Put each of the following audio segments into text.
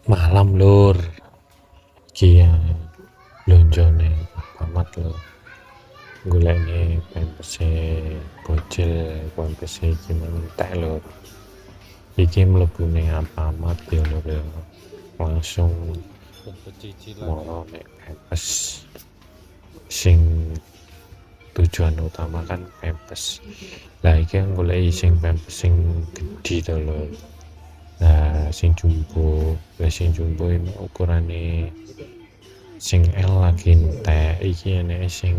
Malam lur, iki blonjone amat lho. Golekne pampers bocil, pampers iki mentek lur. Iki mlebune amat ya lur ya. Langsung moro nek pampers sing tujuan utama kan pampers. Lah iki goleki sing pampers sing gedhi to lur. Nah, sing jumbo ini ukurane sing L lagi entek, iki enek sing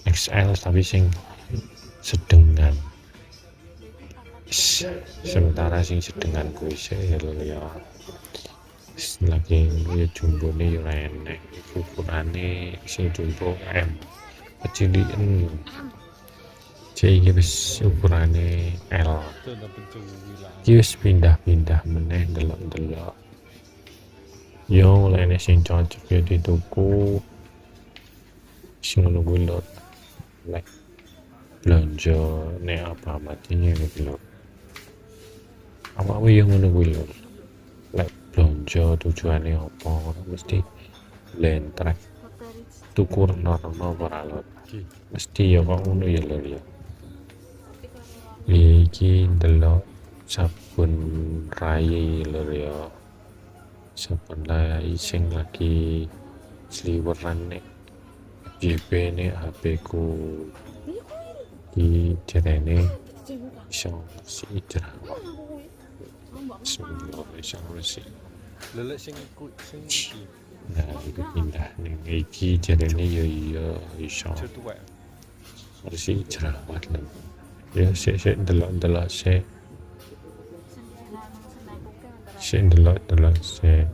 XL tapi sing sedengan. Sementara sing sedengan kuwi sik ya. Lagi ya jumbone ya enek. Ukurane sing jumbo M. Keciliken. Iki wis ukurane L. Iki wis pindah-pindah meneh delok-delok. Yo lene sing cocok ya dituku. Sing ngono kuwi lho. Lek belanja nek apa matinya iki lho. Awakmu yo ngono kuwi lho. Lek belanja tujuane apa mesti lentrek. Tuku normal ora lho. Mesti ya kok ngono ya lho ya. Iki delok sabun rai lho ya. Sabun rai sing lagi sliweran nek JP ne HP ku di jarene iso si jerawat. Semua iso si. Lelek sing iku sing iki. Nah, iki pindah ning iki jarene yo iya iso. Si jerawat lho. Ya sik delok-delok sik. Sik delok-delok sik.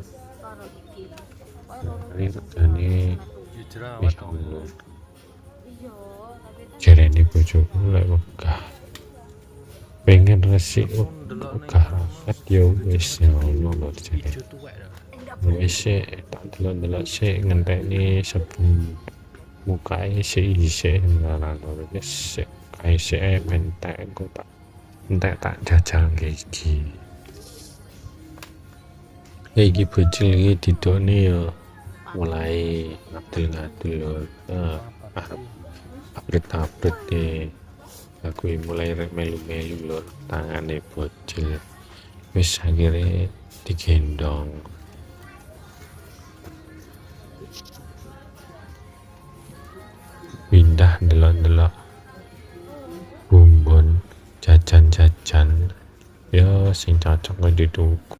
Ini regane jerawat lho. Jarene bojoku lek wegah pengen resik wegah raket yo wis ngono lho jare. Wis tak delok-delok sik ngenteni sabun mukae sik ngono wis kae sik mentek engko tak jajal iki. Iki bocil iki didone yo mulai ngadil-ngadil arep abrit-abrit aku mulai melu-melu lur tangane bocil wis akhirnya digendong pindah delok-delok bumbon jajan-jajan ya sing cocok dituku.